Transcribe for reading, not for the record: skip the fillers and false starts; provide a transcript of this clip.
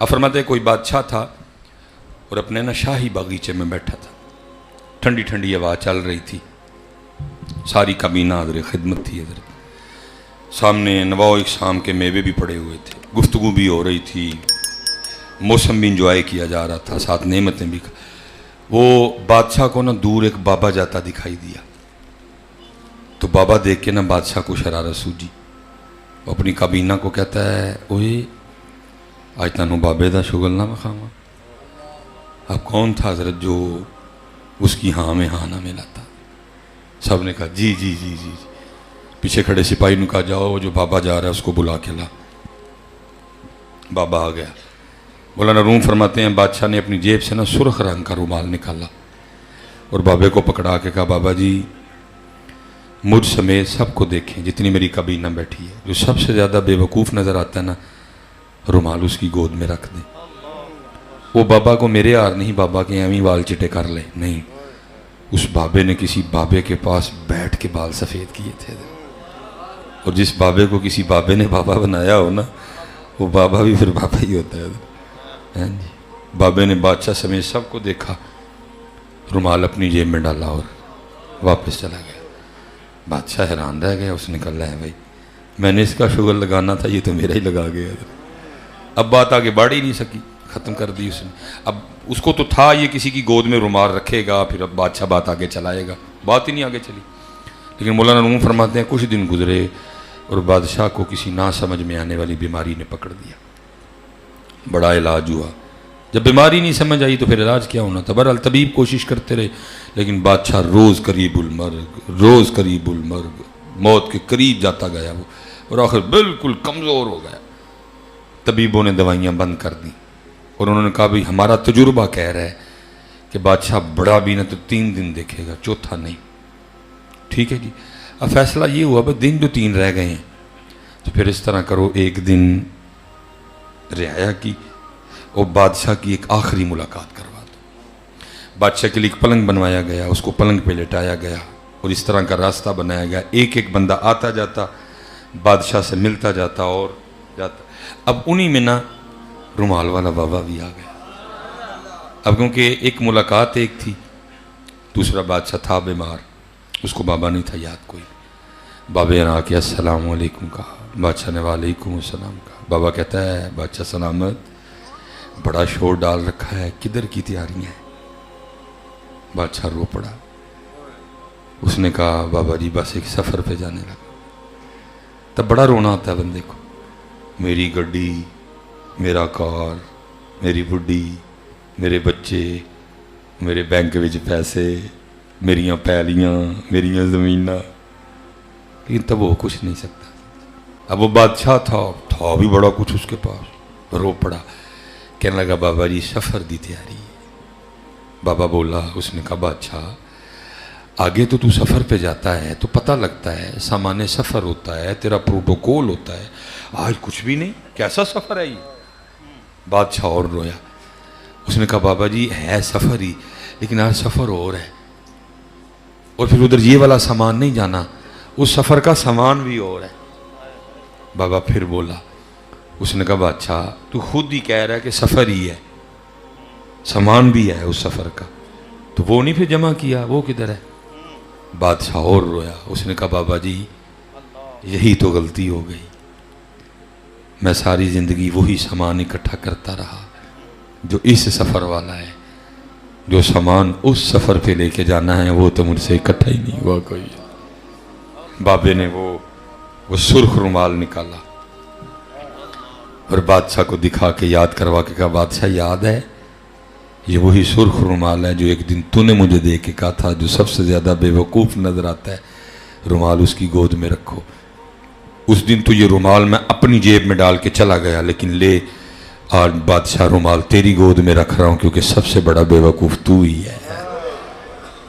اب فرماتے ہیں کوئی بادشاہ تھا اور اپنے نا شاہی باغیچے میں بیٹھا تھا، ٹھنڈی ٹھنڈی ہوا چل رہی تھی، ساری کابینہ حاضر خدمت تھی، حضرت سامنے نواء اقسام کے میوے بھی پڑے ہوئے تھے، گفتگو بھی ہو رہی تھی، موسم بھی انجوائے کیا جا رہا تھا، ساتھ نعمتیں بھی۔ وہ بادشاہ کو نا دور ایک بابا جاتا دکھائی دیا، تو بابا دیکھ کے نا بادشاہ کو شرارت سوجی، وہ اپنی کابینہ کو کہتا ہے اوئے آج تانوں بابے دا شغل نہ مخاما۔ اب کون تھا حضرت جو اس کی ہاں میں ہاں نہ ملاتا؟ سب نے کہا جی جی جی جی۔ پیچھے کھڑے سپاہی نے کہا جاؤ جو بابا جا رہا ہے اس کو بلا کے لا۔ بابا آ گیا۔ مولانا روم فرماتے ہیں بادشاہ نے اپنی جیب سے نا سرخ رنگ کا رومال نکالا اور بابے کو پکڑا کے کہا بابا جی مجھ سمیت سب کو دیکھیں، جتنی میری کابینہ بیٹھی ہے، جو سب سے زیادہ بے وقوف نظر آتا ہے نا رومال اس کی گود میں رکھ دیں۔ وہ بابا کو میرے یار نہیں بابا کے ایویں بال چٹے کر لے، نہیں، اس بابے نے کسی بابے کے پاس بیٹھ کے بال سفید کیے تھے، اور جس بابے کو کسی بابے نے بابا بنایا ہو نا وہ بابا بھی پھر بابا ہی ہوتا ہے۔ بابے نے بادشاہ سمیت سب کو دیکھا، رومال اپنی جیب میں ڈالا اور واپس چلا گیا۔ بادشاہ حیران رہ گیا، اس نے کہا ہے بھائی میں نے اس کا شغل لگانا تھا، یہ تو میرا ہی لگا گیا۔ اب بات آگے بڑھ ہی نہیں سکی، ختم کر دی اس نے۔ اب اس کو تو تھا یہ کسی کی گود میں رومال رکھے گا، پھر اب بادشاہ بات آگے چلائے گا، بات ہی نہیں آگے چلی۔ لیکن مولانا روم فرماتے ہیں کچھ دن گزرے اور بادشاہ کو کسی نہ سمجھ میں آنے والی بیماری نے پکڑ دیا، بڑا علاج ہوا۔ جب بیماری نہیں سمجھ آئی تو پھر علاج کیا ہونا تھا؟ بہرحال طبیب کوشش کرتے رہے، لیکن بادشاہ روز قریب المرگ، موت کے قریب جاتا گیا وہ، اور آخر بالکل کمزور ہو گیا۔ طبیبوں نے دوائیاں بند کر دیں اور انہوں نے کہا بھئی ہمارا تجربہ کہہ رہا ہے کہ بادشاہ بڑا بھی نہ تو 3 دن دیکھے گا، چوتھا نہیں۔ ٹھیک ہے جی، اب فیصلہ یہ ہوا بھئی دن جو 3 رہ گئے ہیں تو پھر اس طرح کرو، ایک دن رعایا کی اور بادشاہ کی ایک آخری ملاقات کروا دو۔ بادشاہ کے لیے ایک پلنگ بنوایا گیا، اس کو پلنگ پہ لٹایا گیا اور اس طرح کا راستہ بنایا گیا، ایک ایک بندہ آتا جاتا بادشاہ سے ملتا جاتا اور جاتا۔ اب انہی میں نا رومال والا بابا بھی آ گیا۔ اب کیونکہ ایک ملاقات ایک تھی، دوسرا بادشاہ تھا بیمار، اس کو بابا نہیں تھا یاد کوئی۔ بابے نے آ کے السلام علیکم کہا، بادشاہ نے وعلیکم السلام کہا۔ بابا کہتا ہے بادشاہ سلامت، بڑا شور ڈال رکھا ہے، کدھر کی تیاریاں ہیں؟ بادشاہ رو پڑا، اس نے کہا بابا جی بس ایک سفر پہ جانے لگا۔ تب بڑا رونا آتا ہے بندے کو، میری گڈی، میرا کار، میری بڈی، میرے بچے، میرے بینک وچ پیسے، میریاں پیلیاں، میریاں زمیناں، لیکن تب وہ کچھ نہیں سکتا۔ اب وہ بادشاہ تھا بھی بڑا کچھ اس کے پاس، رو پڑا، کہنے لگا بابا جی سفر دی تیاری ہے۔ بابا بولا، اس نے کہا بادشاہ آگے تو سفر پہ جاتا ہے تو پتہ لگتا ہے، سامان سفر ہوتا ہے، تیرا پروٹوکول ہوتا ہے، آج کچھ بھی نہیں، کیسا سفر ہے یہ؟ بادشاہ اور رویا، اس نے کہا بابا جی ہے سفر ہی، لیکن آج سفر اور ہے، اور پھر ادھر یہ والا سامان نہیں جانا، اس سفر کا سامان بھی اور ہے۔ بابا پھر بولا، اس نے کہا بادشاہ تو خود ہی کہہ رہا ہے کہ سفر ہی ہے، سامان بھی ہے اس سفر کا، تو وہ نہیں پھر جمع کیا، وہ کدھر ہے؟ بادشاہ اور رویا، اس نے کہا بابا جی یہی تو غلطی ہو گئی، میں ساری زندگی وہی سامان اکٹھا کرتا رہا جو اس سفر والا ہے، جو سامان اس سفر پہ لے کے جانا ہے وہ تو مجھ سے اکٹھا ہی نہیں ہوا کوئی۔ بابے نے وہ سرخ رومال نکالا اور بادشاہ کو دکھا کے یاد کروا کے کہا بادشاہ یاد ہے یہ وہی سرخ رومال ہے جو ایک دن تو نے مجھے دے کے کہا تھا جو سب سے زیادہ بے وقوف نظر آتا ہے رومال اس کی گود میں رکھو۔ اس دن تو یہ رومال میں اپنی جیب میں ڈال کے چلا گیا، لیکن لے آج بادشاہ رومال تیری گود میں رکھ رہا ہوں کیونکہ سب سے بڑا بے وقوف تو ہی ہے۔